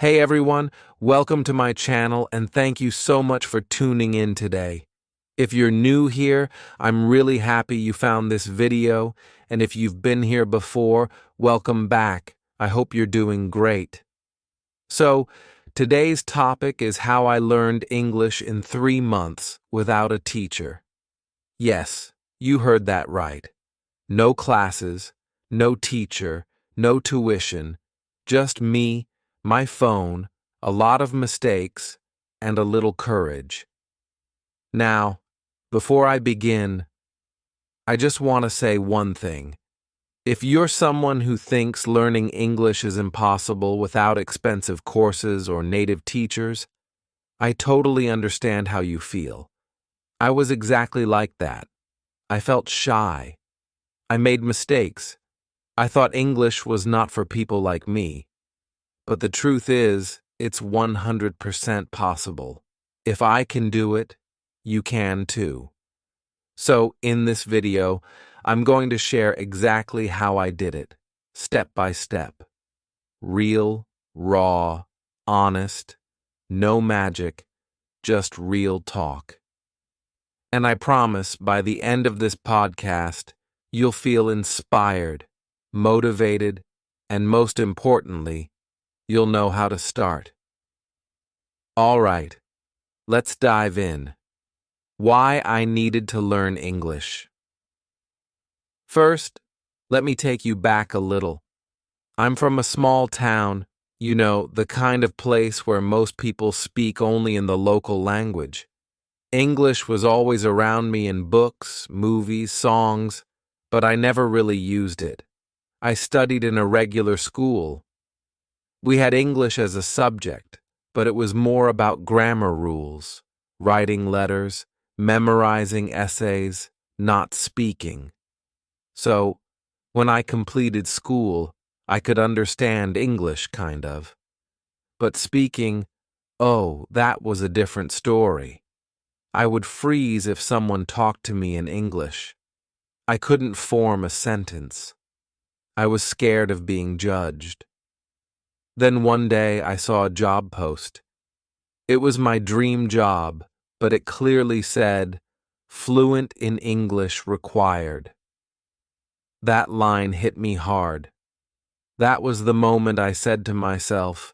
Hey everyone, welcome to my channel and thank you so much for tuning in today. If you're new here, I'm really happy you found this video, and if you've been here before, welcome back. I hope you're doing great. So, today's topic is how I learned English in 3 months without a teacher. Yes, you heard that right. No classes, no teacher, no tuition, just me, my phone, a lot of mistakes, and a little courage. Now, before I begin, I just want to say one thing. If you're someone who thinks learning English is impossible without expensive courses or native teachers, I totally understand how you feel. I was exactly like that. I felt shy. I made mistakes. I thought English was not for people like me. But the truth is, it's 100% possible. If I can do it, you can too. So, in this video, I'm going to share exactly how I did it, step by step. Real, raw, honest, no magic, just real talk. And I promise by the end of this podcast, you'll feel inspired, motivated, and most importantly, you'll know how to start. All right, let's dive in. Why I needed to learn English. First, let me take you back a little. I'm from a small town, the kind of place where most people speak only in the local language. English was always around me in books, movies, songs, but I never really used it. I studied in a regular school. We had English as a subject, but it was more about grammar rules, writing letters, memorizing essays, not speaking. So, when I completed school, I could understand English, kind of. But speaking, oh, that was a different story. I would freeze if someone talked to me in English. I couldn't form a sentence. I was scared of being judged. Then one day I saw a job post. It was my dream job, but it clearly said, "Fluent in English required." That line hit me hard. That was the moment I said to myself,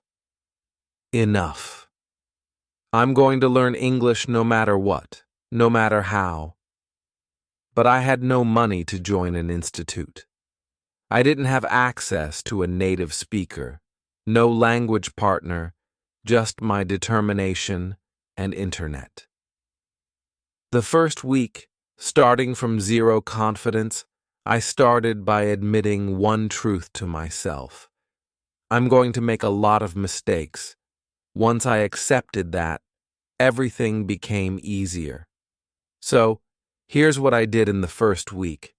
enough. I'm going to learn English no matter what, no matter how. But I had no money to join an institute. I didn't have access to a native speaker. No language partner, just my determination and internet. The first week, starting from zero confidence, I started by admitting one truth to myself. I'm going to make a lot of mistakes. Once I accepted that, everything became easier. So, here's what I did in the first week.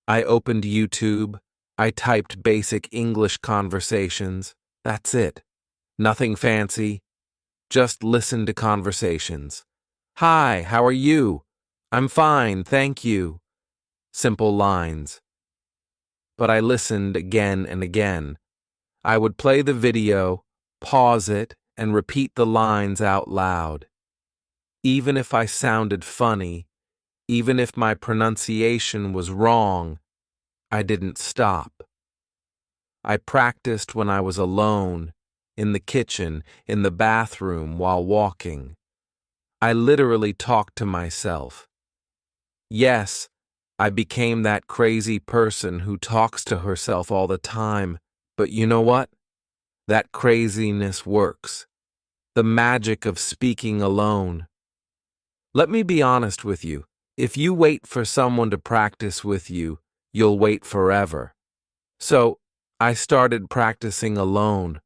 I opened YouTube. I typed basic English conversations. That's it. Nothing fancy. Just listen to conversations. Hi, how are you? I'm fine, thank you. Simple lines. But I listened again and again. I would play the video, pause it, and repeat the lines out loud. Even if I sounded funny, even if my pronunciation was wrong, I didn't stop. I practiced when I was alone, in the kitchen, in the bathroom, while walking. I literally talked to myself. Yes, I became that crazy person who talks to herself all the time, but you know what? That craziness works. The magic of speaking alone. Let me be honest with you. If you wait for someone to practice with you, you'll wait forever. So, I started practicing alone.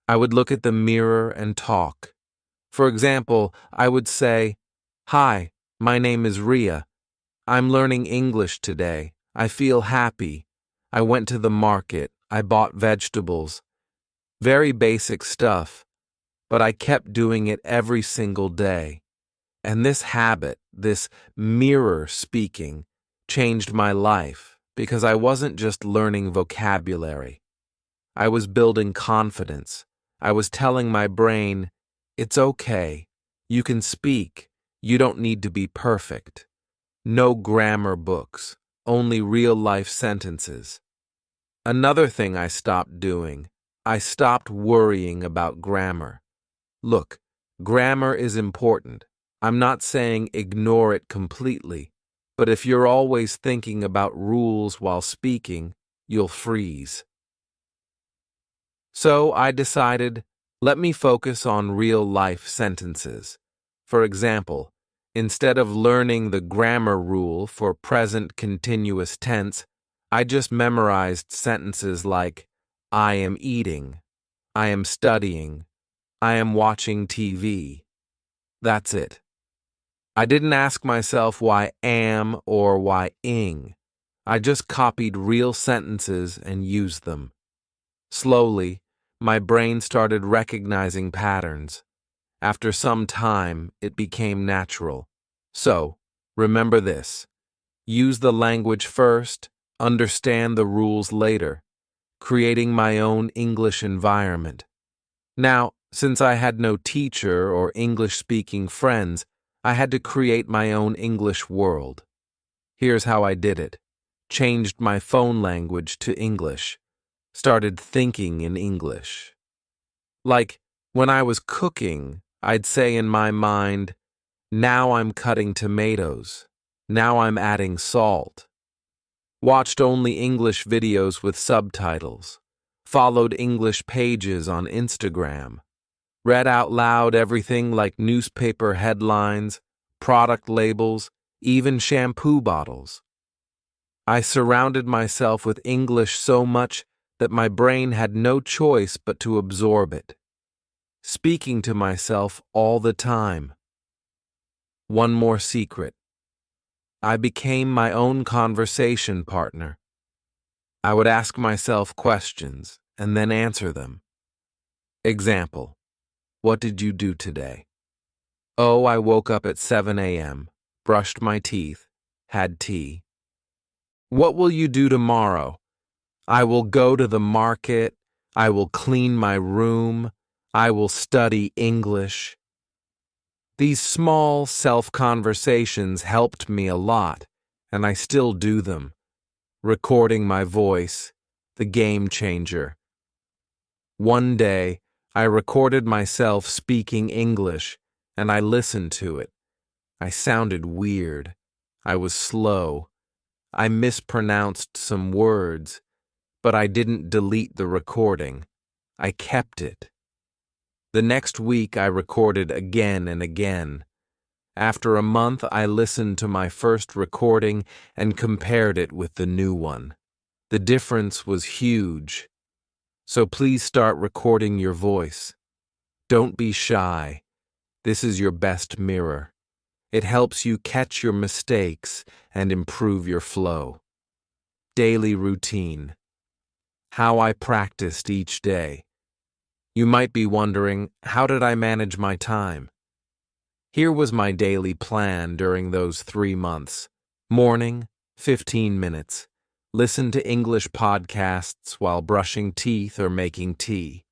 I would look at the mirror and talk. For example, I would say, "Hi, my name is Ria. I'm learning English today. I feel happy. I went to the market. I bought vegetables." Very basic stuff, but I kept doing it every single day. And this habit, this mirror speaking, changed my life because I wasn't just learning vocabulary. I was building confidence. I was telling my brain, it's okay. You can speak. You don't need to be perfect. No grammar books, only real-life sentences. Another thing I stopped doing, I stopped worrying about grammar. Look, grammar is important. I'm not saying ignore it completely, but if you're always thinking about rules while speaking, you'll freeze. So I decided, let me focus on real-life sentences. For example, instead of learning the grammar rule for present continuous tense, I just memorized sentences like, I am eating, I am studying, I am watching TV. That's it. I didn't ask myself why am or why ing. I just copied real sentences and used them. Slowly, my brain started recognizing patterns. After some time, it became natural. So, remember this. Use the language first, understand the rules later, creating my own English environment. Now, since I had no teacher or English-speaking friends, I had to create my own English world. Here's how I did it. Changed my phone language to English. Started thinking in English. Like, when I was cooking, I'd say in my mind, now I'm cutting tomatoes. Now I'm adding salt. Watched only English videos with subtitles. Followed English pages on Instagram. Read out loud everything like newspaper headlines, product labels, even shampoo bottles. I surrounded myself with English so much that my brain had no choice but to absorb it. Speaking to myself all the time. One more secret. I became my own conversation partner. I would ask myself questions and then answer them. Example. What did you do today? Oh, I woke up at 7 a.m., brushed my teeth, had tea. What will you do tomorrow? I will go to the market. I will clean my room. I will study English. These small self-conversations helped me a lot, and I still do them. Recording my voice, the game changer. One day, I recorded myself speaking English, and I listened to it. I sounded weird. I was slow. I mispronounced some words, but I didn't delete the recording. I kept it. The next week, I recorded again and again. After a month, I listened to my first recording and compared it with the new one. The difference was huge. So please start recording your voice. Don't be shy. This is your best mirror. It helps you catch your mistakes and improve your flow. Daily routine. How I practiced each day. You might be wondering, how did I manage my time? Here was my daily plan during those 3 months. Morning, 15 minutes. Listen to English podcasts while brushing teeth or making tea.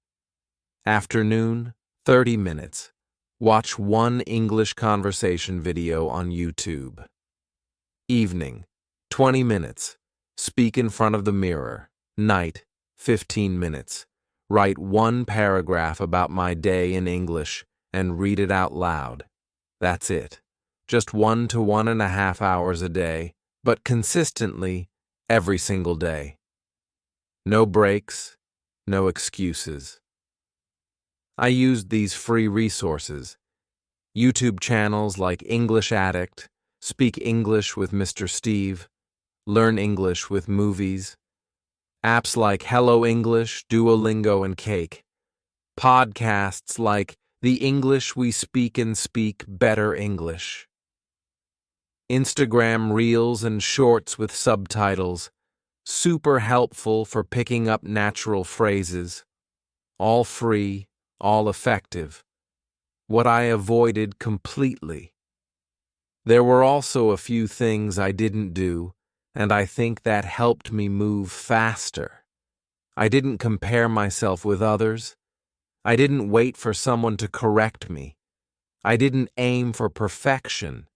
Afternoon, 30 minutes. Watch one English conversation video on YouTube. Evening, 20 minutes. Speak in front of the mirror. Night, 15 minutes. Write one paragraph about my day in English and read it out loud. That's it. Just 1 to 1.5 hours a day, but consistently every single day. No breaks, no excuses. I used these free resources. YouTube channels like English Addict, Speak English with Mr. Steve, Learn English with Movies, apps like Hello English, Duolingo, and Cake, podcasts like The English We Speak and Speak Better English, Instagram Reels and Shorts with subtitles, super helpful for picking up natural phrases, all free, all effective. What I avoided completely. There were also a few things I didn't do, and I think that helped me move faster. I didn't compare myself with others. I didn't wait for someone to correct me. I didn't aim for perfection.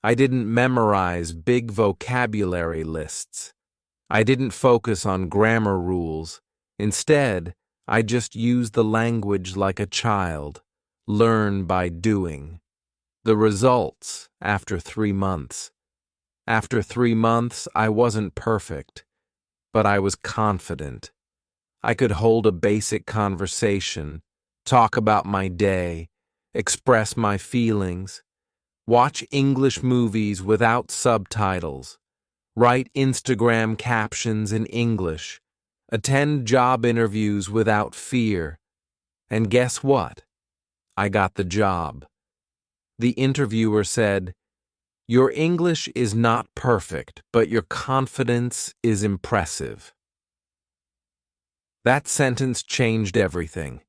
I didn't memorize big vocabulary lists. I didn't focus on grammar rules. Instead, I just used the language like a child, learn by doing. The results after 3 months. After 3 months, I wasn't perfect, but I was confident. I could hold a basic conversation, talk about my day, express my feelings, watch English movies without subtitles, write Instagram captions in English, attend job interviews without fear. And guess what? I got the job. The interviewer said, "Your English is not perfect, but your confidence is impressive." That sentence changed everything.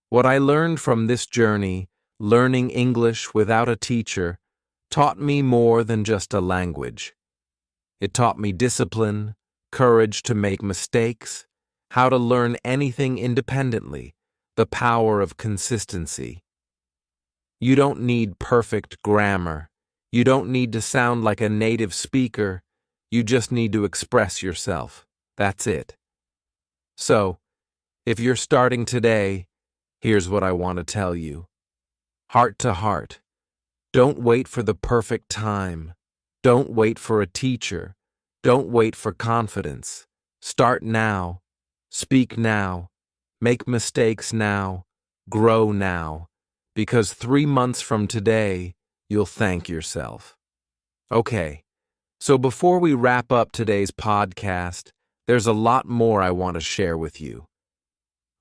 What I learned from this journey, learning English without a teacher, taught me more than just a language. It taught me discipline, courage to make mistakes, how to learn anything independently, the power of consistency. You don't need perfect grammar. You don't need to sound like a native speaker. You just need to express yourself. That's it. So, if you're starting today, here's what I want to tell you. Heart to heart. Don't wait for the perfect time. Don't wait for a teacher. Don't wait for confidence. Start now. Speak now. Make mistakes now. Grow now. Because 3 months from today, you'll thank yourself. Okay, so before we wrap up today's podcast, there's a lot more I want to share with you.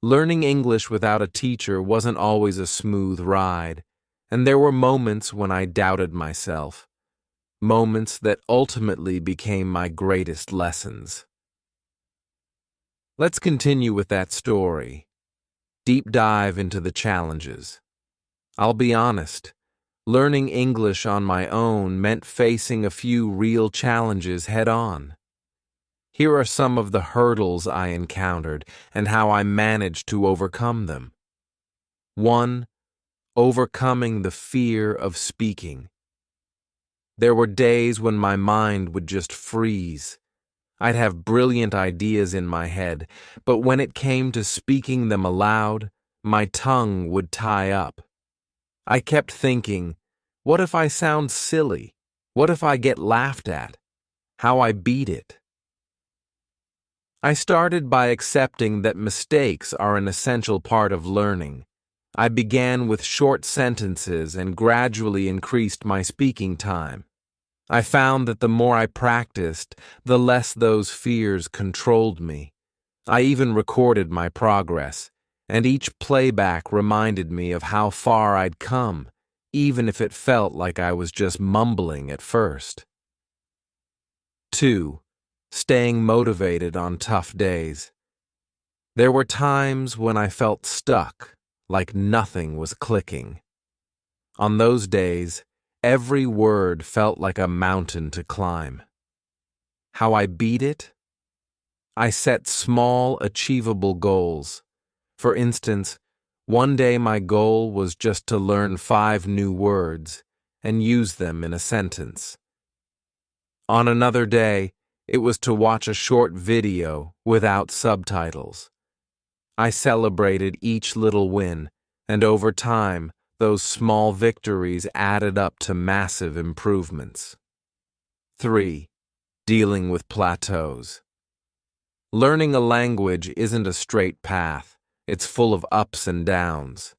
Learning English without a teacher wasn't always a smooth ride, and there were moments when I doubted myself. Moments that ultimately became my greatest lessons. Let's continue with that story. Deep dive into the challenges. I'll be honest, learning English on my own meant facing a few real challenges head-on. Here are some of the hurdles I encountered and how I managed to overcome them. 1. Overcoming the fear of speaking. There were days when my mind would just freeze. I'd have brilliant ideas in my head, but when it came to speaking them aloud, my tongue would tie up. I kept thinking, what if I sound silly? What if I get laughed at? How I beat it? I started by accepting that mistakes are an essential part of learning. I began with short sentences and gradually increased my speaking time. I found that the more I practiced, the less those fears controlled me. I even recorded my progress, and each playback reminded me of how far I'd come, even if it felt like I was just mumbling at first. 2. Staying motivated on tough days. There were times when I felt stuck, like nothing was clicking. On those days, every word felt like a mountain to climb. How I beat it? I set small, achievable goals. For instance, one day my goal was just to learn 5 new words and use them in a sentence. On another day, it was to watch a short video without subtitles. I celebrated each little win, and over time, those small victories added up to massive improvements. 3. Dealing with plateaus. Learning a language isn't a straight path. It's full of ups and downs.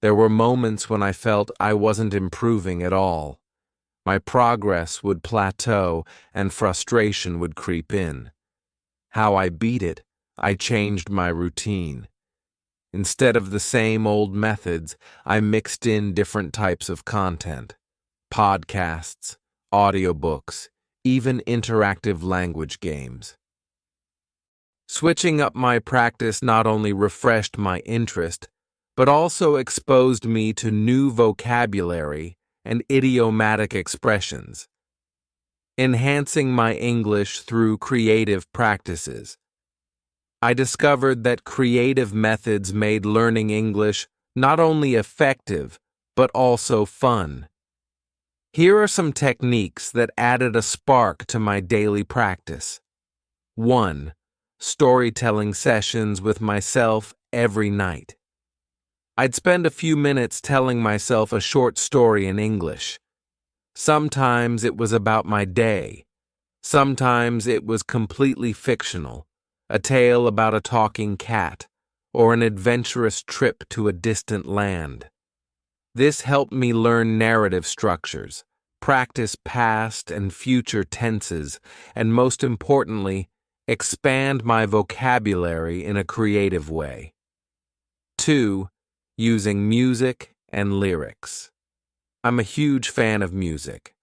There were moments when I felt I wasn't improving at all. My progress would plateau and frustration would creep in. How I beat it, I changed my routine. Instead of the same old methods, I mixed in different types of content. Podcasts, audiobooks, even interactive language games. Switching up my practice not only refreshed my interest, but also exposed me to new vocabulary and idiomatic expressions, enhancing my English through creative practices. I discovered that creative methods made learning English not only effective, but also fun. Here are some techniques that added a spark to my daily practice. 1. Storytelling sessions with myself every night. I'd spend a few minutes telling myself a short story in English. Sometimes it was about my day. Sometimes it was completely fictional, a tale about a talking cat, or an adventurous trip to a distant land. This helped me learn narrative structures, practice past and future tenses, and most importantly, expand my vocabulary in a creative way. 2. Using music and lyrics. I'm a huge fan of music.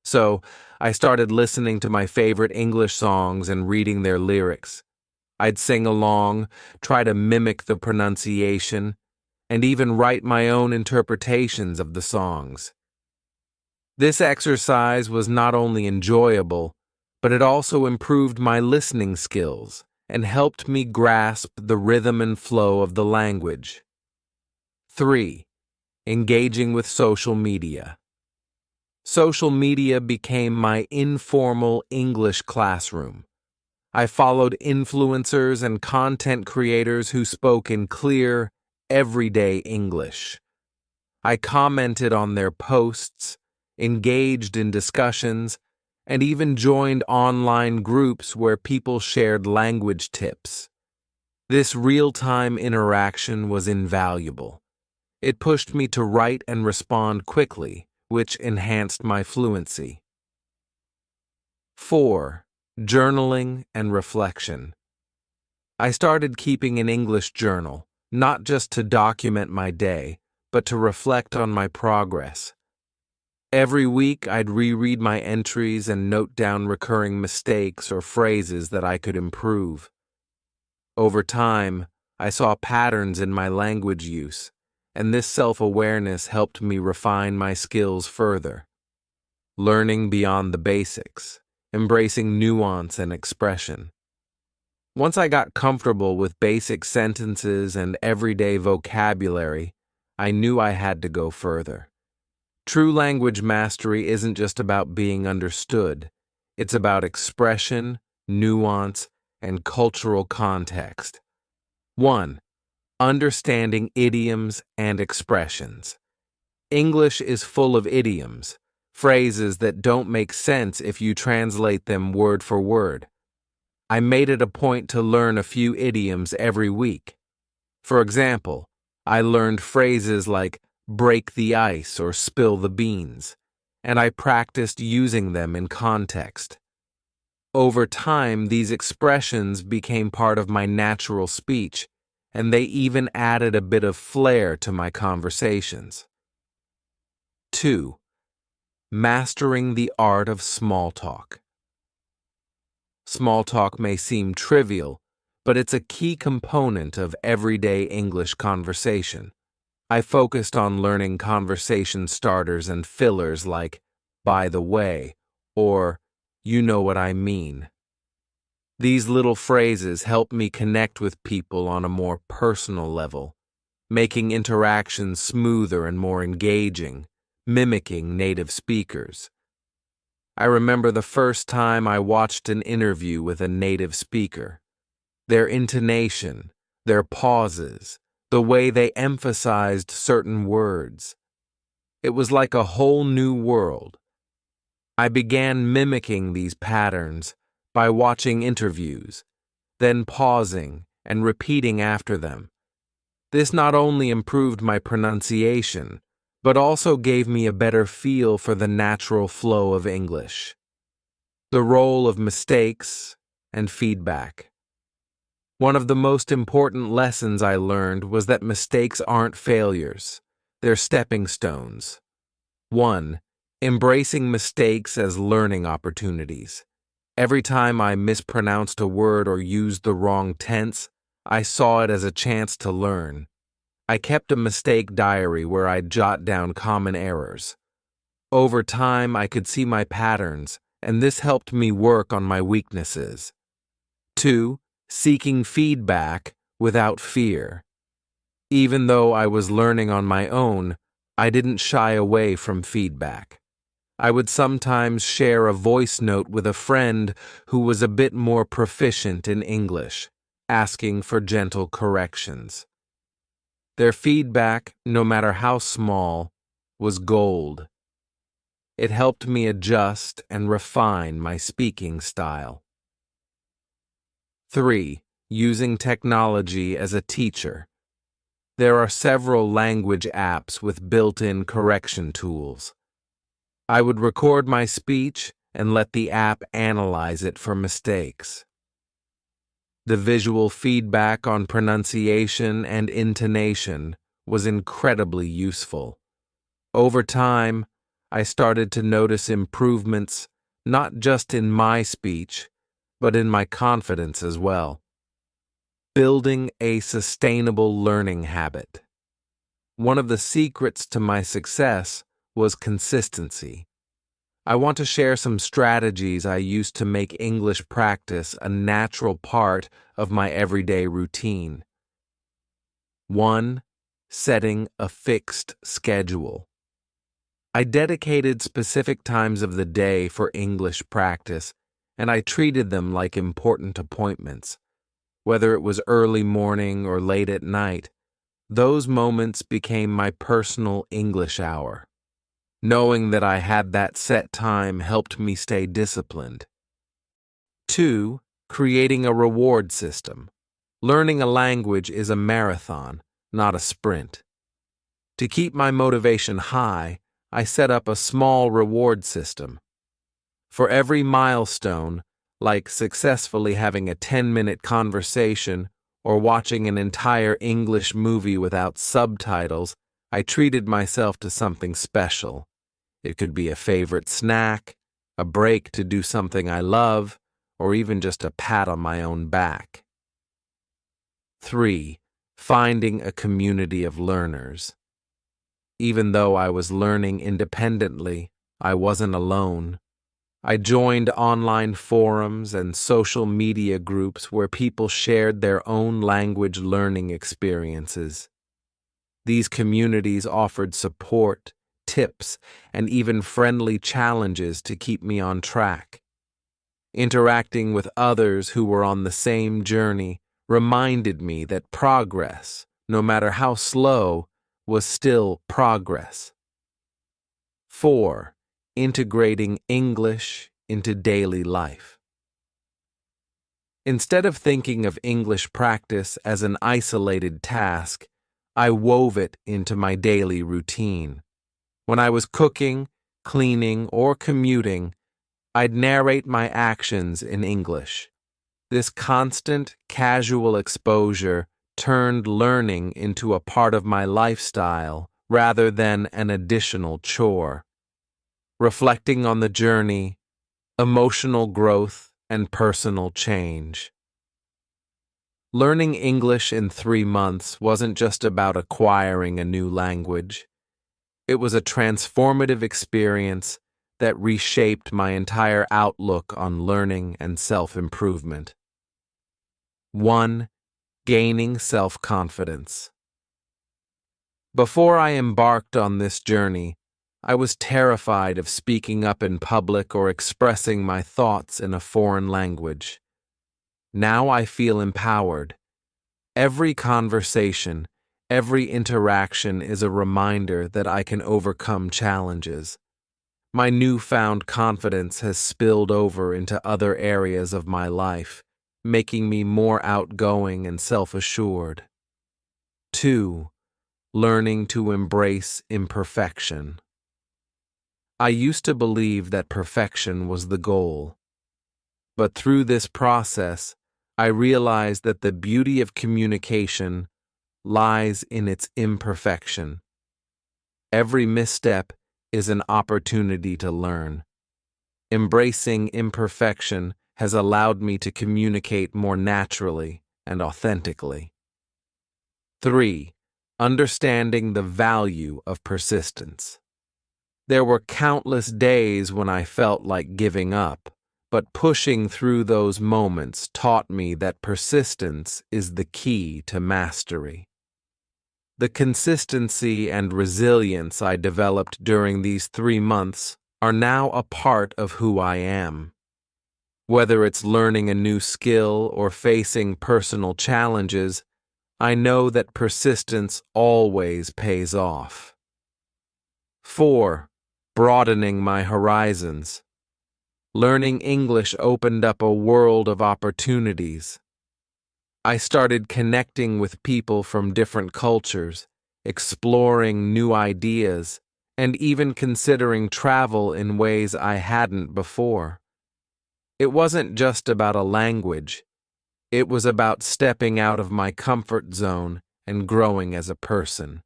So, I started listening to my favorite English songs and reading their lyrics. I'd sing along, try to mimic the pronunciation, and even write my own interpretations of the songs. This exercise was not only enjoyable, but it also improved my listening skills and helped me grasp the rhythm and flow of the language. 3. Engaging with social media. Social media became my informal English classroom. I followed influencers and content creators who spoke in clear, everyday English. I commented on their posts, engaged in discussions, and even joined online groups where people shared language tips. This real-time interaction was invaluable. It pushed me to write and respond quickly, which enhanced my fluency. 4. Journaling and reflection. I started keeping an English journal, not just to document my day, but to reflect on my progress. Every week, I'd reread my entries and note down recurring mistakes or phrases that I could improve. Over time, I saw patterns in my language use, and this self-awareness helped me refine my skills further. Learning beyond the basics, embracing nuance and expression. Once I got comfortable with basic sentences and everyday vocabulary, I knew I had to go further. True language mastery isn't just about being understood. It's about expression, nuance, and cultural context. 1. Understanding idioms and expressions. English is full of idioms, phrases that don't make sense if you translate them word for word. I made it a point to learn a few idioms every week. For example, I learned phrases like break the ice or spill the beans, and I practiced using them in context. Over time, these expressions became part of my natural speech, and they even added a bit of flair to my conversations. 2. Mastering the art of small talk. Small talk may seem trivial, but it's a key component of everyday English conversation. I focused on learning conversation starters and fillers like, by the way, or, you know what I mean. These little phrases help me connect with people on a more personal level, making interactions smoother and more engaging, mimicking native speakers. I remember the first time I watched an interview with a native speaker. Their intonation, their pauses, the way they emphasized certain words. It was like a whole new world. I began mimicking these patterns by watching interviews, then pausing and repeating after them. This not only improved my pronunciation, but also gave me a better feel for the natural flow of English. The role of mistakes and feedback. One of the most important lessons I learned was that mistakes aren't failures, they're stepping stones. 1. Embracing mistakes as learning opportunities. Every time I mispronounced a word or used the wrong tense, I saw it as a chance to learn. I kept a mistake diary where I'd jot down common errors. Over time, I could see my patterns, and this helped me work on my weaknesses. 2. seeking feedback without fear. Even though I was learning on my own, I didn't shy away from feedback. I would sometimes share a voice note with a friend who was a bit more proficient in English, asking for gentle corrections. Their feedback, no matter how small, was gold. It helped me adjust and refine my speaking style. 3. Using technology as a teacher. There are several language apps with built-in correction tools. I would record my speech and let the app analyze it for mistakes. The visual feedback on pronunciation and intonation was incredibly useful. Over time, I started to notice improvements not just in my speech, but in my confidence as well. Building a sustainable learning habit. One of the secrets to my success was consistency. I want to share some strategies I used to make English practice a natural part of my everyday routine. 1. Setting a fixed schedule. I dedicated specific times of the day for English practice, and I treated them like important appointments. Whether it was early morning or late at night, those moments became my personal English hour. Knowing that I had that set time helped me stay disciplined. 2. Creating a reward system. Learning a language is a marathon, not a sprint. To keep my motivation high, I set up a small reward system. For every milestone, like successfully having a 10-minute conversation or watching an entire English movie without subtitles, I treated myself to something special. It could be a favorite snack, a break to do something I love, or even just a pat on my own back. 3. Finding a community of learners. Even though I was learning independently, I wasn't alone. I joined online forums and social media groups where people shared their own language learning experiences. These communities offered support, tips, and even friendly challenges to keep me on track. Interacting with others who were on the same journey reminded me that progress, no matter how slow, was still progress. 4. Integrating English into daily life. Instead of thinking of English practice as an isolated task, I wove it into my daily routine. When I was cooking, cleaning, or commuting, I'd narrate my actions in English. This constant, casual exposure turned learning into a part of my lifestyle rather than an additional chore. Reflecting on the journey, emotional growth, and personal change. Learning English in 3 months wasn't just about acquiring a new language. It was a transformative experience that reshaped my entire outlook on learning and self-improvement. 1. Gaining self-confidence. Before I embarked on this journey, I was terrified of speaking up in public or expressing my thoughts in a foreign language. Now I feel empowered. Every conversation, every interaction is a reminder that I can overcome challenges. My newfound confidence has spilled over into other areas of my life, making me more outgoing and self-assured. 2. Learning to embrace imperfection. I used to believe that perfection was the goal. But through this process, I realized that the beauty of communication lies in its imperfection. Every misstep is an opportunity to learn. Embracing imperfection has allowed me to communicate more naturally and authentically. 3. Understanding the value of persistence. There were countless days when I felt like giving up, but pushing through those moments taught me that persistence is the key to mastery. The consistency and resilience I developed during these 3 months are now a part of who I am. Whether it's learning a new skill or facing personal challenges, I know that persistence always pays off. 4. Broadening my horizons. Learning English opened up a world of opportunities. I started connecting with people from different cultures, exploring new ideas, and even considering travel in ways I hadn't before. It wasn't just about a language. It was about stepping out of my comfort zone and growing as a person.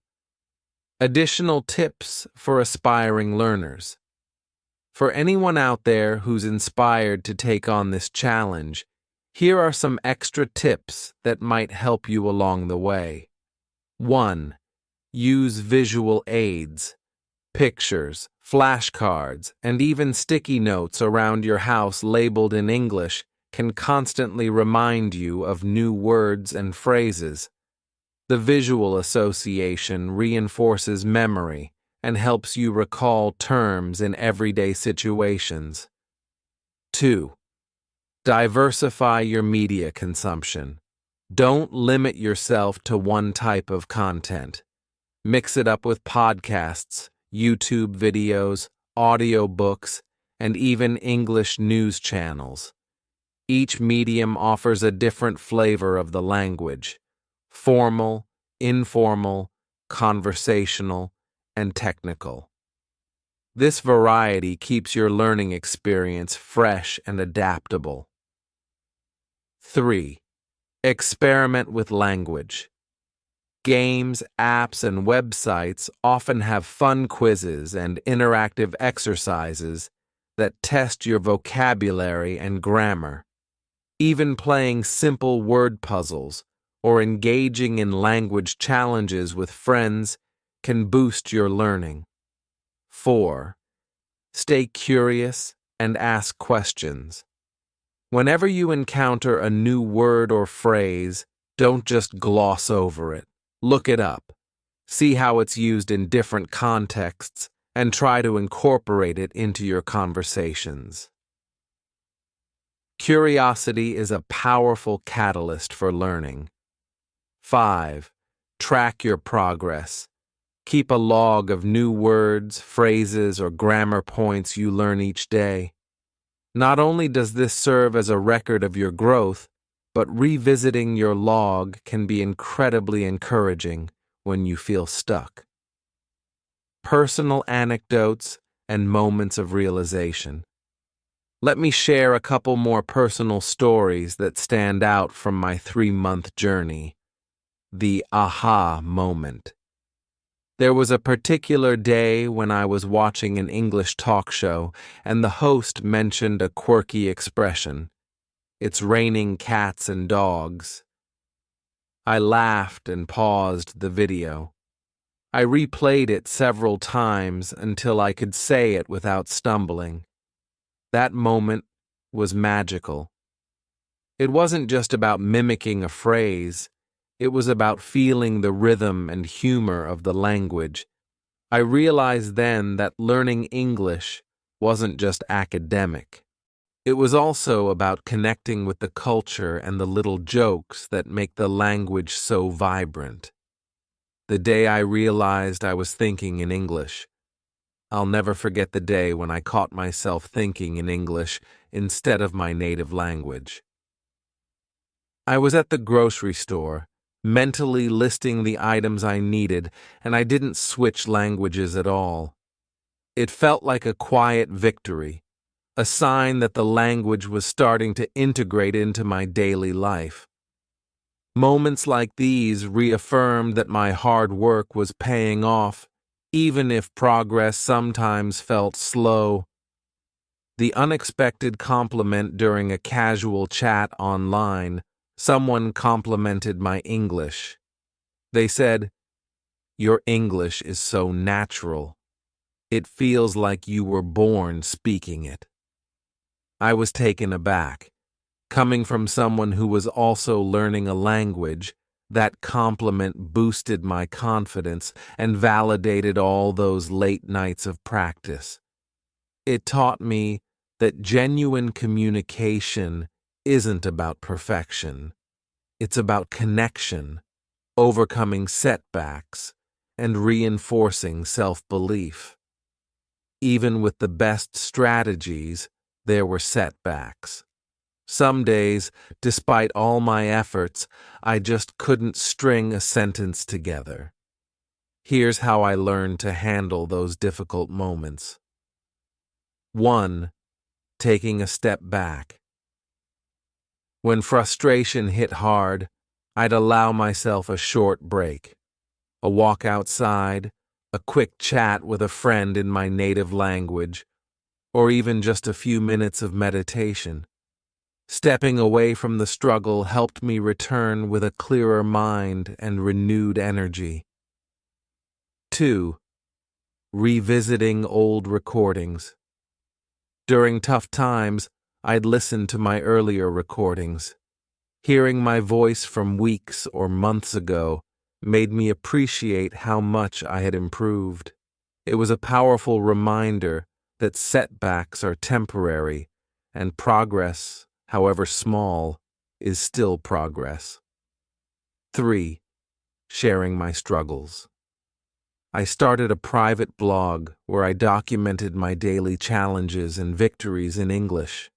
Additional tips for aspiring learners. For anyone out there who's inspired to take on this challenge, here are some extra tips that might help you along the way. 1. Use visual aids. Pictures, flashcards, and even sticky notes around your house labeled in English can constantly remind you of new words and phrases. The visual association reinforces memory and helps you recall terms in everyday situations. 2. Diversify your media consumption. Don't limit yourself to one type of content. Mix it up with podcasts, YouTube videos, audiobooks, and even English news channels. Each medium offers a different flavor of the language: formal, informal, conversational, and technical. This variety keeps your learning experience fresh and adaptable. 3. Experiment with language. Games, apps, and websites often have fun quizzes and interactive exercises that test your vocabulary and grammar. Even playing simple word puzzles or engaging in language challenges with friends can boost your learning. 4. Stay curious and ask questions. Whenever you encounter a new word or phrase, don't just gloss over it. Look it up. See how it's used in different contexts and try to incorporate it into your conversations. Curiosity is a powerful catalyst for learning. 5. Track your progress. Keep a log of new words, phrases, or grammar points you learn each day. Not only does this serve as a record of your growth, but revisiting your log can be incredibly encouraging when you feel stuck. Personal anecdotes and moments of realization. Let me share a couple more personal stories that stand out from my 3-month journey. The aha moment. There was a particular day when I was watching an English talk show and the host mentioned a quirky expression: "It's raining cats and dogs." I laughed and paused the video. I replayed it several times until I could say it without stumbling. That moment was magical. It wasn't just about mimicking a phrase. It was about feeling the rhythm and humor of the language. I realized then that learning English wasn't just academic. It was also about connecting with the culture and the little jokes that make the language so vibrant. The day I realized I was thinking in English. I'll never forget the day when I caught myself thinking in English instead of my native language. I was at the grocery store, mentally listing the items I needed, and I didn't switch languages at all. It felt like a quiet victory, a sign that the language was starting to integrate into my daily life. Moments like these reaffirmed that my hard work was paying off, even if progress sometimes felt slow. The unexpected compliment during a casual chat online. Someone complimented my English. They said, "Your English is so natural. It feels like you were born speaking it." I was taken aback. Coming from someone who was also learning a language, that compliment boosted my confidence and validated all those late nights of practice. It taught me that genuine communication isn't about perfection. It's about connection, overcoming setbacks, and reinforcing self-belief. Even with the best strategies, there were setbacks. Some days, despite all my efforts, I just couldn't string a sentence together. Here's how I learned to handle those difficult moments. 1. Taking a step back. When frustration hit hard, I'd allow myself a short break. A walk outside, a quick chat with a friend in my native language, or even just a few minutes of meditation. Stepping away from the struggle helped me return with a clearer mind and renewed energy. 2. Revisiting old recordings. During tough times, I'd listen to my earlier recordings. Hearing my voice from weeks or months ago made me appreciate how much I had improved. It was a powerful reminder that setbacks are temporary and progress, however small, is still progress. 3. Sharing my struggles. I started a private blog where I documented my daily challenges and victories in English.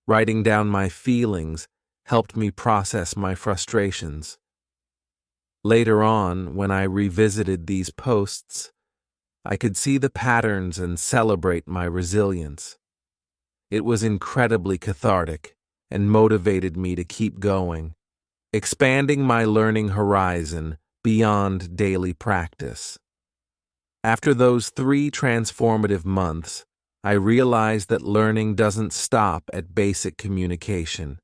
Writing down my feelings helped me process my frustrations. Later on, when I revisited these posts, I could see the patterns and celebrate my resilience. It was incredibly cathartic and motivated me to keep going, expanding my learning horizon beyond daily practice. After those 3 transformative months, I realized that learning doesn't stop at basic communication.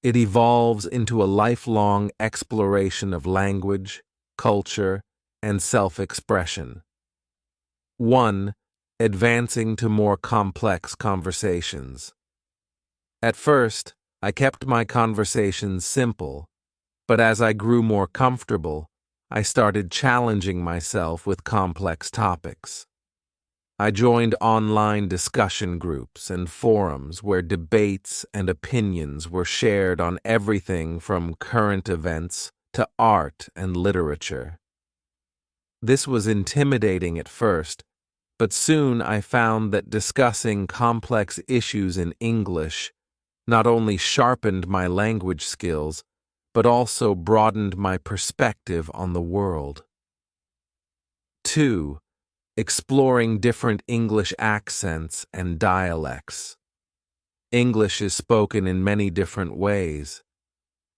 It evolves into a lifelong exploration of language, culture, and self-expression. 1. Advancing to more complex conversations. At first, I kept my conversations simple, but as I grew more comfortable, I started challenging myself with complex topics. I joined online discussion groups and forums where debates and opinions were shared on everything from current events to art and literature. This was intimidating at first, but soon I found that discussing complex issues in English not only sharpened my language skills, but also broadened my perspective on the world. 2. Exploring different English accents and dialects. English is spoken in many different ways.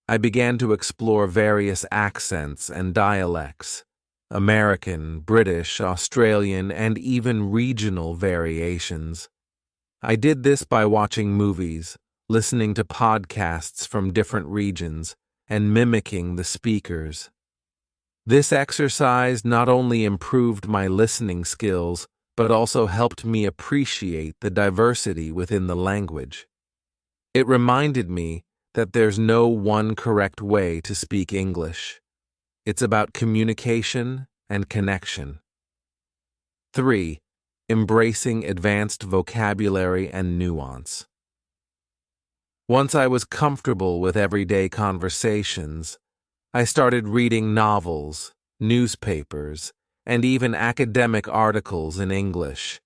I began to explore various accents and dialects, American, British, Australian, and even regional variations. I did this by watching movies, listening to podcasts from different regions, and mimicking the speakers. This exercise not only improved my listening skills, but also helped me appreciate the diversity within the language. It reminded me that there's no one correct way to speak English. It's about communication and connection. 3. Embracing advanced vocabulary and nuance. Once I was comfortable with everyday conversations, I started reading novels, newspapers, and even academic articles in English.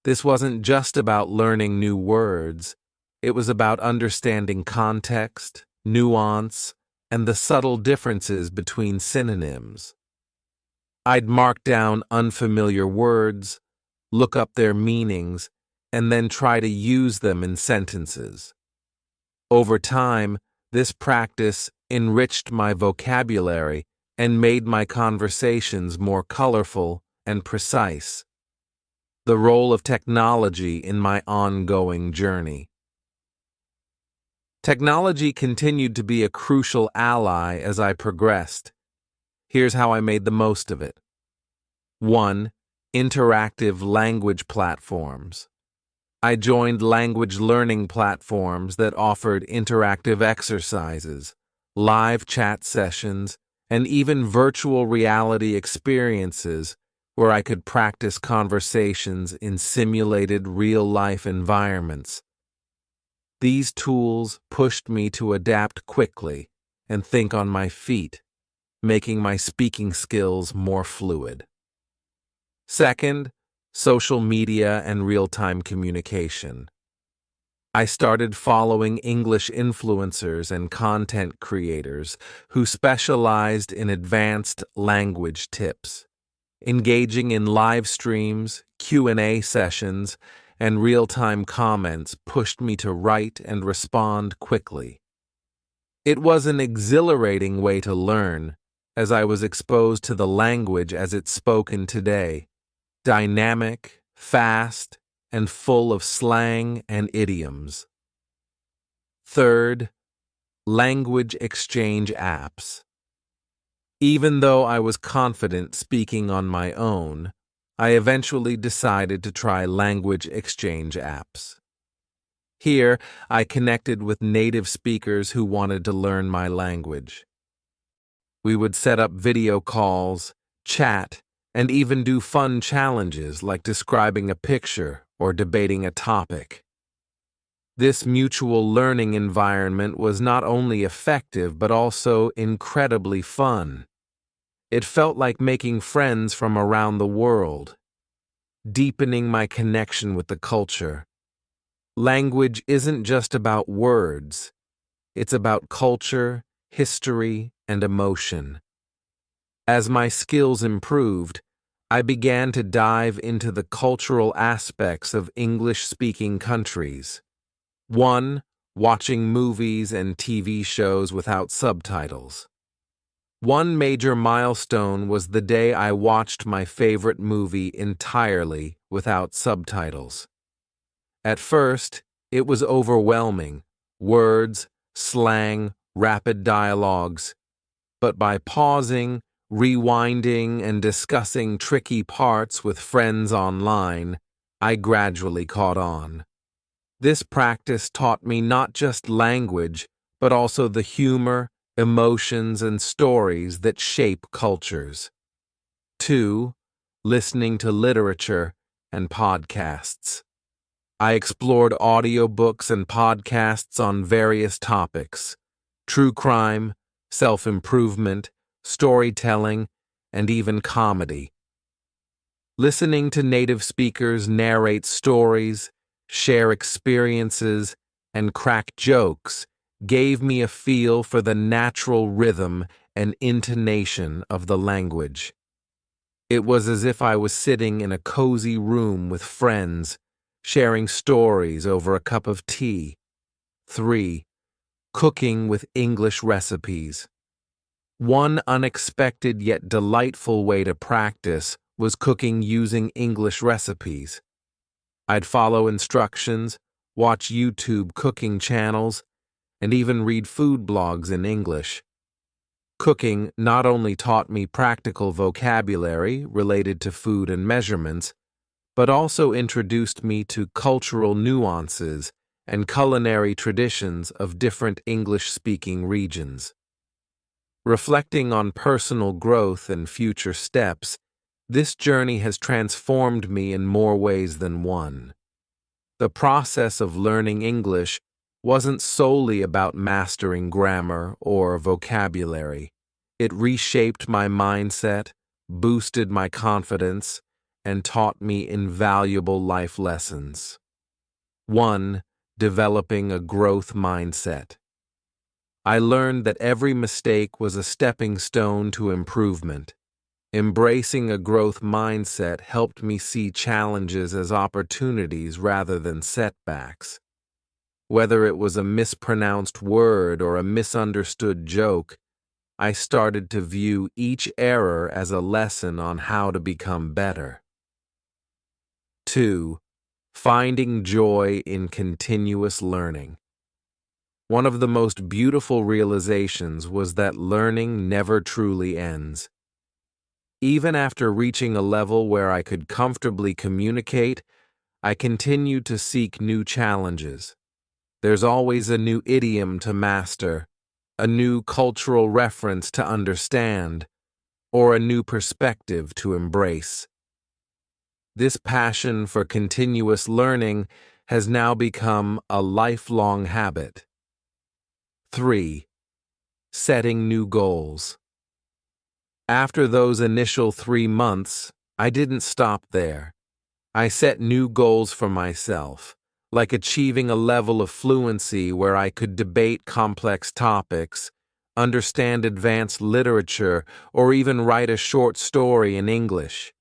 This wasn't just about learning new words, it was about understanding context, nuance, and the subtle differences between synonyms. I'd mark down unfamiliar words, look up their meanings, and then try to use them in sentences. Over time, this practice enriched my vocabulary and made my conversations more colorful and precise. The role of technology in my ongoing journey. Technology continued to be a crucial ally as I progressed. Here's how I made the most of it. 1. Interactive language platforms. I joined language learning platforms that offered interactive exercises, live chat sessions, and even virtual reality experiences where I could practice conversations in simulated real-life environments. These tools pushed me to adapt quickly and think on my feet, making my speaking skills more fluid. Second, social media and real-time communication. I started following English influencers and content creators who specialized in advanced language tips. Engaging in live streams, Q&A sessions, and real-time comments pushed me to write and respond quickly. It was an exhilarating way to learn, as I was exposed to the language as it's spoken today, dynamic, fast, and full of slang and idioms. Third, language exchange apps. Even though I was confident speaking on my own, I eventually decided to try language exchange apps. Here, I connected with native speakers who wanted to learn my language. We would set up video calls, chat, and even do fun challenges like describing a picture or debating a topic. This mutual learning environment was not only effective but also incredibly fun. It felt like making friends from around the world, deepening my connection with the culture. Language isn't just about words. It's about culture, history, and emotion. As my skills improved, I began to dive into the cultural aspects of English-speaking countries. 1. Watching movies and TV shows without subtitles. One major milestone was the day I watched my favorite movie entirely without subtitles. At first, it was overwhelming, words, slang, rapid dialogues. But by pausing, rewinding, and discussing tricky parts with friends online, I gradually caught on. This practice taught me not just language, but also the humor, emotions, and stories that shape cultures. 2. Listening to literature and podcasts. I explored audiobooks and podcasts on various topics: true crime, self-improvement, storytelling, and even comedy. Listening to native speakers narrate stories, share experiences, and crack jokes gave me a feel for the natural rhythm and intonation of the language. It was as if I was sitting in a cozy room with friends, sharing stories over a cup of tea. 3. Cooking with English recipes. One unexpected yet delightful way to practice was cooking using English recipes. I'd follow instructions, watch YouTube cooking channels, and even read food blogs in English. Cooking not only taught me practical vocabulary related to food and measurements, but also introduced me to cultural nuances and culinary traditions of different English-speaking regions. Reflecting on personal growth and future steps, this journey has transformed me in more ways than one. The process of learning English wasn't solely about mastering grammar or vocabulary. It reshaped my mindset, boosted my confidence, and taught me invaluable life lessons. 1. Developing a growth mindset. I learned that every mistake was a stepping stone to improvement. Embracing a growth mindset helped me see challenges as opportunities rather than setbacks. Whether it was a mispronounced word or a misunderstood joke, I started to view each error as a lesson on how to become better. 2. Finding joy in continuous learning. One of the most beautiful realizations was that learning never truly ends. Even after reaching a level where I could comfortably communicate, I continue to seek new challenges. There's always a new idiom to master, a new cultural reference to understand, or a new perspective to embrace. This passion for continuous learning has now become a lifelong habit. 3. Setting new goals. After those initial 3 months, I didn't stop there. I set new goals for myself, like achieving a level of fluency where I could debate complex topics, understand advanced literature, or even write a short story in English.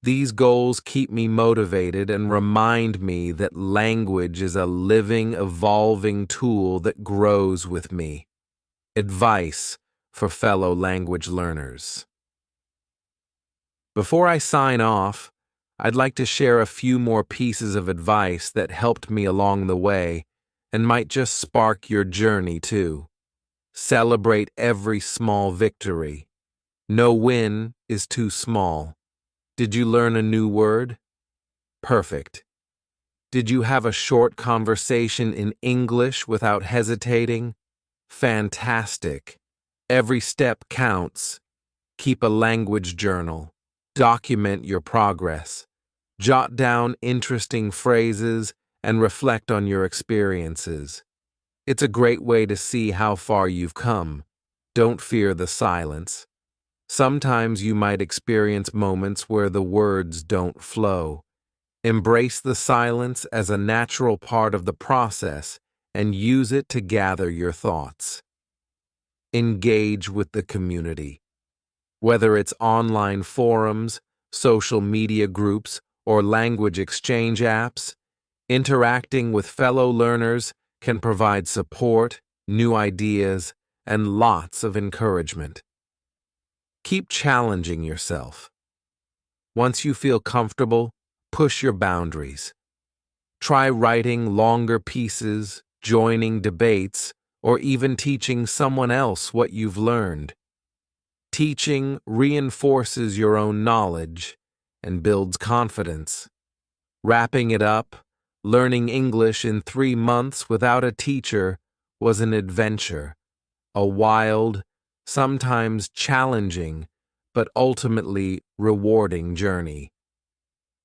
These goals keep me motivated and remind me that language is a living, evolving tool that grows with me. Advice for fellow language learners. Before I sign off, I'd like to share a few more pieces of advice that helped me along the way and might just spark your journey too. Celebrate every small victory. No win is too small. Did you learn a new word? Perfect. Did you have a short conversation in English without hesitating? Fantastic. Every step counts. Keep a language journal. Document your progress. Jot down interesting phrases and reflect on your experiences. It's a great way to see how far you've come. Don't fear the silence. Sometimes you might experience moments where the words don't flow. Embrace the silence as a natural part of the process and use it to gather your thoughts. Engage with the community. Whether it's online forums, social media groups, or language exchange apps, interacting with fellow learners can provide support, new ideas, and lots of encouragement. Keep challenging yourself. Once you feel comfortable, push your boundaries. Try writing longer pieces, joining debates, or even teaching someone else what you've learned. Teaching reinforces your own knowledge and builds confidence. Wrapping it up, learning English in 3 months without a teacher was an adventure, a wild, sometimes challenging, but ultimately rewarding journey.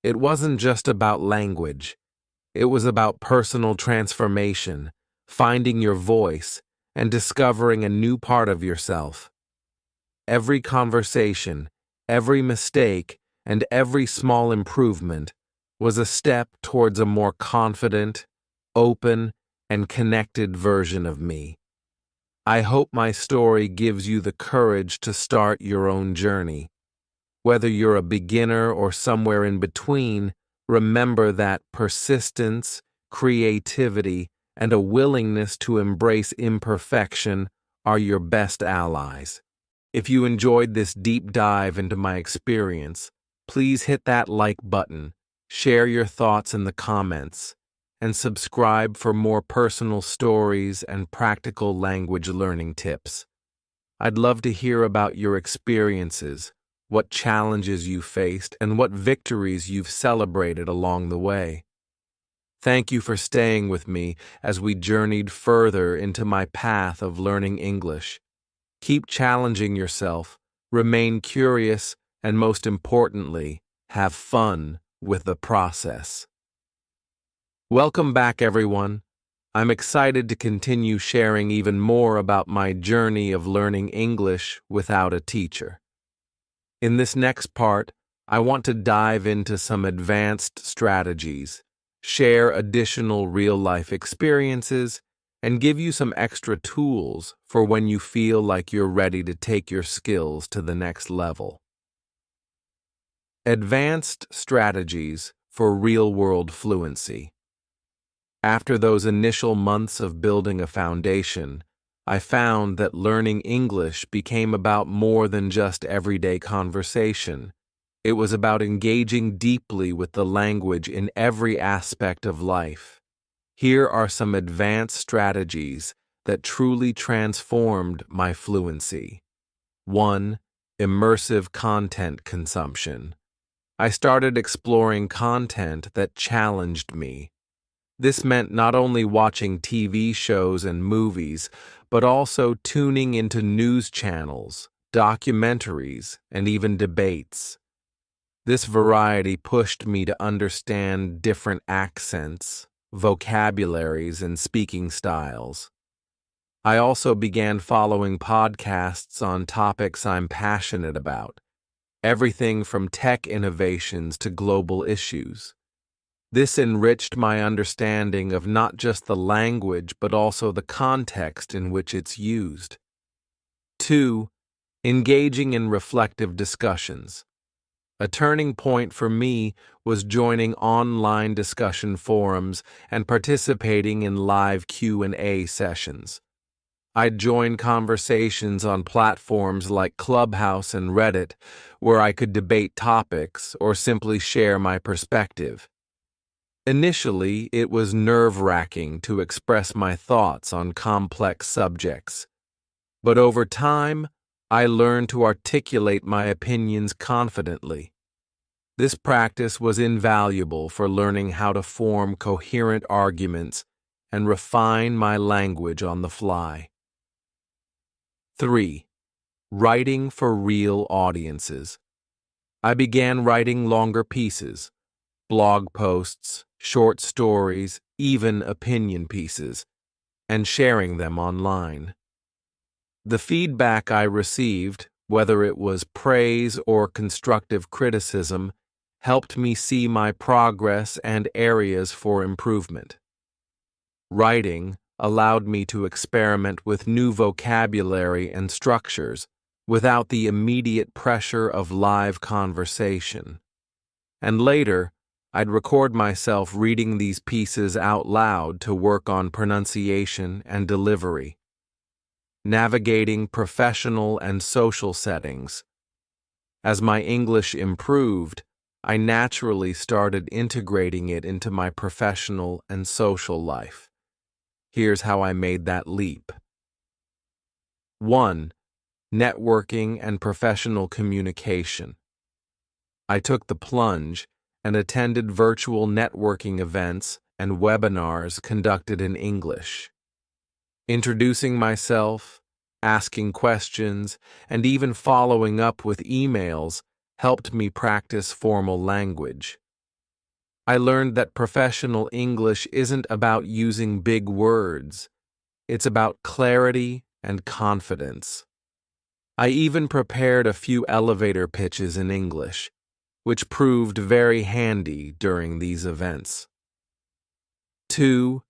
It wasn't just about language. It was about personal transformation, finding your voice, and discovering a new part of yourself. Every conversation, every mistake, and every small improvement was a step towards a more confident, open, and connected version of me. I hope my story gives you the courage to start your own journey. Whether you're a beginner or somewhere in between, remember that persistence, creativity, and a willingness to embrace imperfection are your best allies. If you enjoyed this deep dive into my experience, please hit that like button, share your thoughts in the comments, and subscribe for more personal stories and practical language learning tips. I'd love to hear about your experiences, what challenges you faced, and what victories you've celebrated along the way. Thank you for staying with me as we journeyed further into my path of learning English. Keep challenging yourself, remain curious, and most importantly, have fun with the process. Welcome back, everyone. I'm excited to continue sharing even more about my journey of learning English without a teacher. In this next part, I want to dive into some advanced strategies, share additional real-life experiences, and give you some extra tools for when you feel like you're ready to take your skills to the next level. Advanced strategies for real-world fluency. After those initial months of building a foundation, I found that learning English became about more than just everyday conversation. It was about engaging deeply with the language in every aspect of life. Here are some advanced strategies that truly transformed my fluency. 1. Immersive content consumption. I started exploring content that challenged me. This meant not only watching TV shows and movies, but also tuning into news channels, documentaries, and even debates. This variety pushed me to understand different accents, vocabularies, and speaking styles. I also began following podcasts on topics I'm passionate about, everything from tech innovations to global issues. This enriched my understanding of not just the language but also the context in which it's used. 2. Engaging in reflective discussions. A turning point for me was joining online discussion forums and participating in live Q&A sessions. I'd join conversations on platforms like Clubhouse and Reddit, where I could debate topics or simply share my perspective. Initially, it was nerve-wracking to express my thoughts on complex subjects. But over time, I learned to articulate my opinions confidently. This practice was invaluable for learning how to form coherent arguments and refine my language on the fly. 3. Writing for real audiences. I began writing longer pieces, blog posts, short stories, even opinion pieces, and sharing them online. The feedback I received, whether it was praise or constructive criticism, helped me see my progress and areas for improvement. Writing allowed me to experiment with new vocabulary and structures without the immediate pressure of live conversation. And later, I'd record myself reading these pieces out loud to work on pronunciation and delivery. Navigating professional and social settings. As my English improved, I naturally started integrating it into my professional and social life. Here's how I made that leap. 1. Networking and professional communication. I took the plunge and attended virtual networking events and webinars conducted in English. Introducing myself, asking questions, and even following up with emails helped me practice formal language. I learned that professional English isn't about using big words. It's about clarity and confidence. I even prepared a few elevator pitches in English, which proved very handy during these events. 2.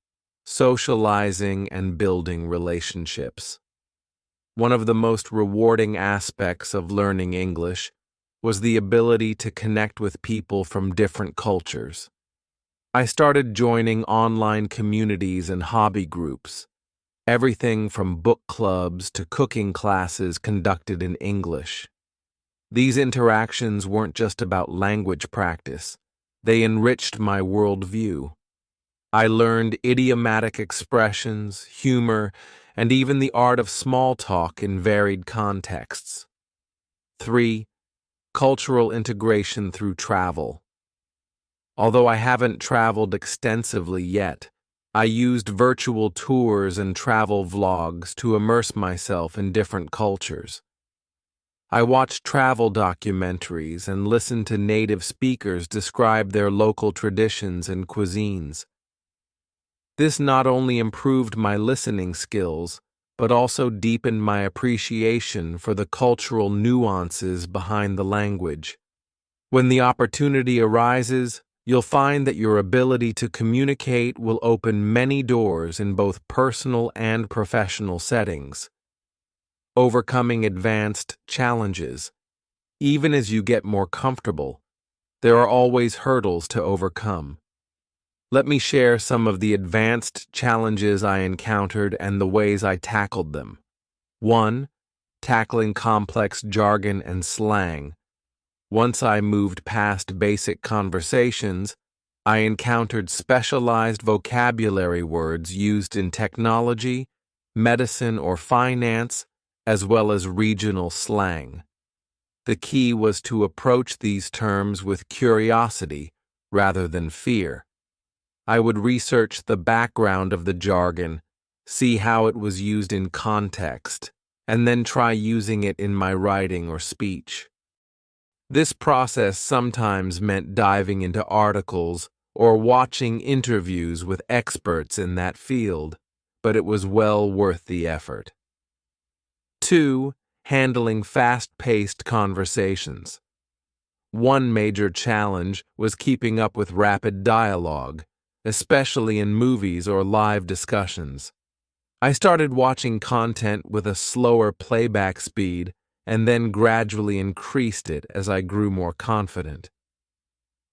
Socializing and building relationships. One of the most rewarding aspects of learning English was the ability to connect with people from different cultures. I started joining online communities and hobby groups, everything from book clubs to cooking classes conducted in English. These interactions weren't just about language practice, they enriched my worldview. I learned idiomatic expressions, humor, and even the art of small talk in varied contexts. 3. Cultural integration through travel. Although I haven't traveled extensively yet, I used virtual tours and travel vlogs to immerse myself in different cultures. I watched travel documentaries and listened to native speakers describe their local traditions and cuisines. This not only improved my listening skills, but also deepened my appreciation for the cultural nuances behind the language. When the opportunity arises, you'll find that your ability to communicate will open many doors in both personal and professional settings. Overcoming advanced challenges. Even as you get more comfortable, there are always hurdles to overcome. Let me share some of the advanced challenges I encountered and the ways I tackled them. 1. Tackling complex jargon and slang. Once I moved past basic conversations, I encountered specialized vocabulary words used in technology, medicine, or finance, as well as regional slang. The key was to approach these terms with curiosity rather than fear. I would research the background of the jargon, see how it was used in context, and then try using it in my writing or speech. This process sometimes meant diving into articles or watching interviews with experts in that field, but it was well worth the effort. 2. Handling fast-paced conversations. One major challenge was keeping up with rapid dialogue, especially in movies or live discussions. I started watching content with a slower playback speed and then gradually increased it as I grew more confident.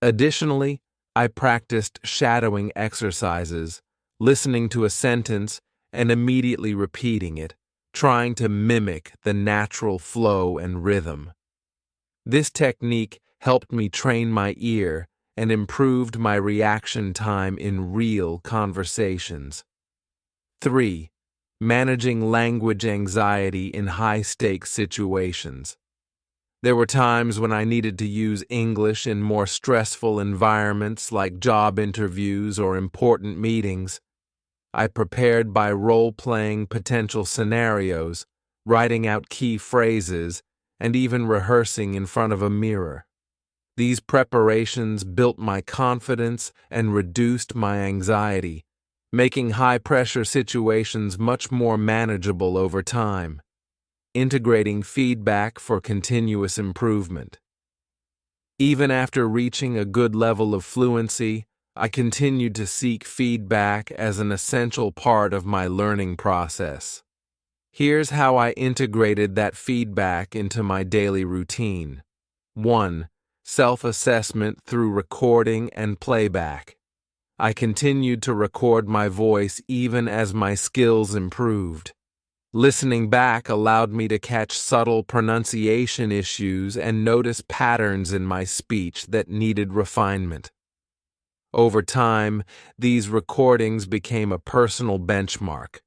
Additionally, I practiced shadowing exercises, listening to a sentence and immediately repeating it, trying to mimic the natural flow and rhythm. This technique helped me train my ear and improved my reaction time in real conversations. 3. Managing language anxiety in high-stakes situations. There were times when I needed to use English in more stressful environments like job interviews or important meetings. I prepared by role-playing potential scenarios, writing out key phrases, and even rehearsing in front of a mirror. These preparations built my confidence and reduced my anxiety, making high-pressure situations much more manageable over time. Integrating feedback for continuous improvement. Even after reaching a good level of fluency, I continued to seek feedback as an essential part of my learning process. Here's how I integrated that feedback into my daily routine. 1. Self-assessment through recording and playback. I continued to record my voice even as my skills improved. Listening back allowed me to catch subtle pronunciation issues and notice patterns in my speech that needed refinement. Over time, these recordings became a personal benchmark,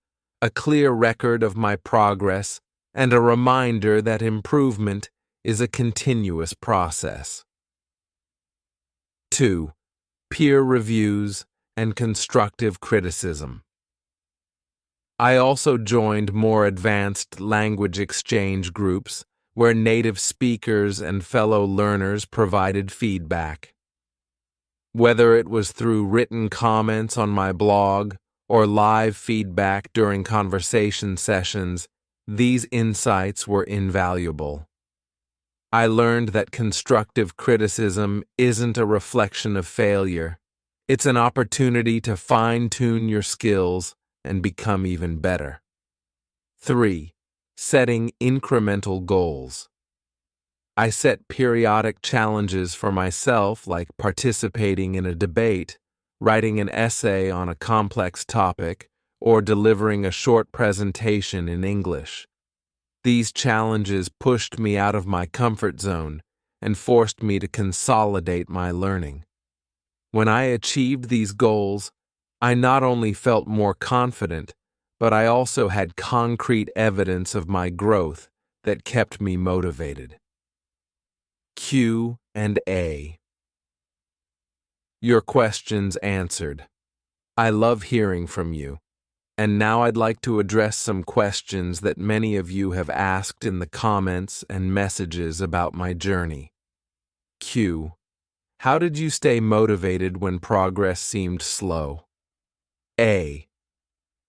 a clear record of my progress, and a reminder that improvement is a continuous process. 2. Peer reviews and constructive criticism. I also joined more advanced language exchange groups where native speakers and fellow learners provided feedback. Whether it was through written comments on my blog or live feedback during conversation sessions, these insights were invaluable. I learned that constructive criticism isn't a reflection of failure. It's an opportunity to fine-tune your skills and become even better. 3. Setting incremental goals. I set periodic challenges for myself, like participating in a debate, writing an essay on a complex topic, or delivering a short presentation in English. These challenges pushed me out of my comfort zone and forced me to consolidate my learning. When I achieved these goals, I not only felt more confident, but I also had concrete evidence of my growth that kept me motivated. Q&A. Your questions answered. I love hearing from you. And now I'd like to address some questions that many of you have asked in the comments and messages about my journey. Q. How did you stay motivated when progress seemed slow? A.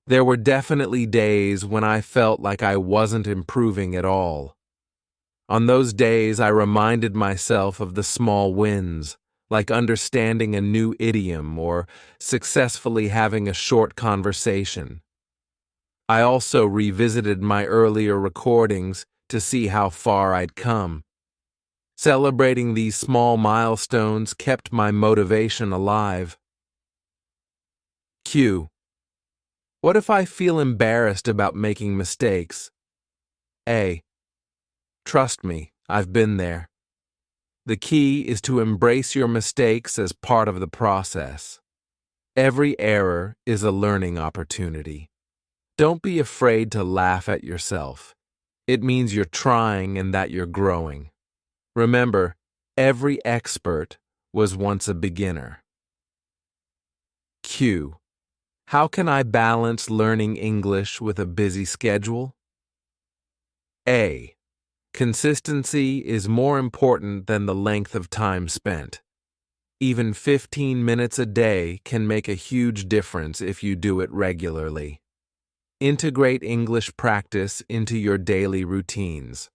There were definitely days when I felt like I wasn't improving at all. On those days, I reminded myself of the small wins, like understanding a new idiom or successfully having a short conversation. I also revisited my earlier recordings to see how far I'd come. Celebrating these small milestones kept my motivation alive. Q. What if I feel embarrassed about making mistakes? A. Trust me, I've been there. The key is to embrace your mistakes as part of the process. Every error is a learning opportunity. Don't be afraid to laugh at yourself. It means you're trying and that you're growing. Remember, every expert was once a beginner. Q. How can I balance learning English with a busy schedule? A. Consistency is more important than the length of time spent. Even 15 minutes a day can make a huge difference if you do it regularly. Integrate English practice into your daily routines.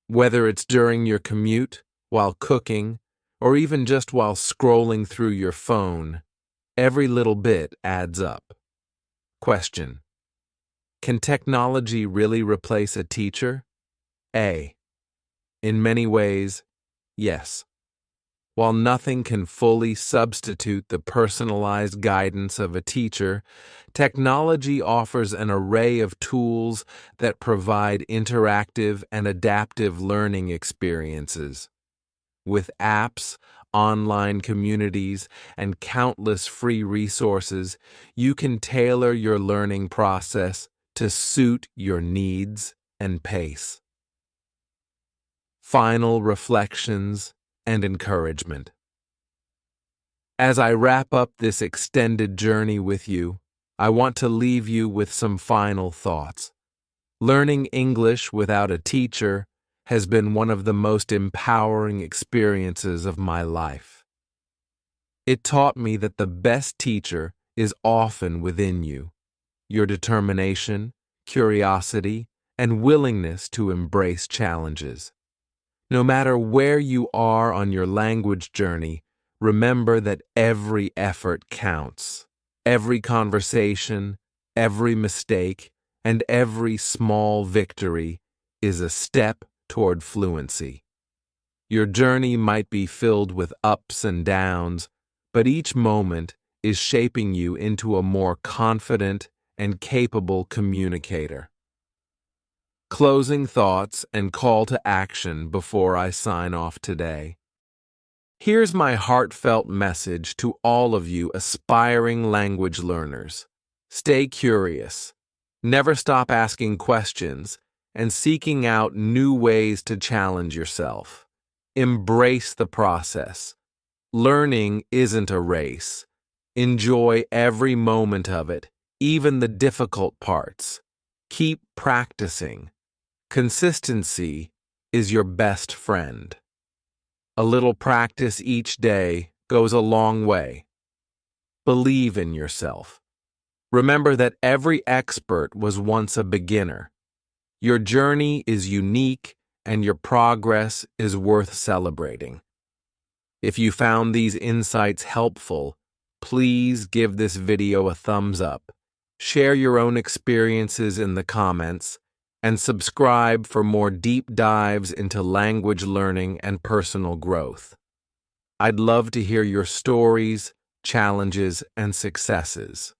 Whether it's during your commute, while cooking, or even just while scrolling through your phone, every little bit adds up. Question. Can technology really replace a teacher? A. In many ways, yes. While nothing can fully substitute the personalized guidance of a teacher, technology offers an array of tools that provide interactive and adaptive learning experiences. With apps, online communities, and countless free resources, you can tailor your learning process to suit your needs and pace. Final reflections and encouragement. As I wrap up this extended journey with you, I want to leave you with some final thoughts. Learning English without a teacher has been one of the most empowering experiences of my life. It taught me that the best teacher is often within you. Your determination, curiosity, and willingness to embrace challenges. No matter where you are on your language journey, remember that every effort counts. Every conversation, every mistake, and every small victory is a step toward fluency. Your journey might be filled with ups and downs, but each moment is shaping you into a more confident and capable communicator. Closing thoughts and call to action before I sign off today. Here's my heartfelt message to all of you aspiring language learners. Stay curious. Never stop asking questions and seeking out new ways to challenge yourself. Embrace the process. Learning isn't a race. Enjoy every moment of it, even the difficult parts. Keep practicing. Consistency is your best friend. A little practice each day goes a long way. Believe in yourself. Remember that every expert was once a beginner. Your journey is unique and your progress is worth celebrating. If you found these insights helpful, please give this video a thumbs up, share your own experiences in the comments, and subscribe for more deep dives into language learning and personal growth. I'd love to hear your stories, challenges, and successes.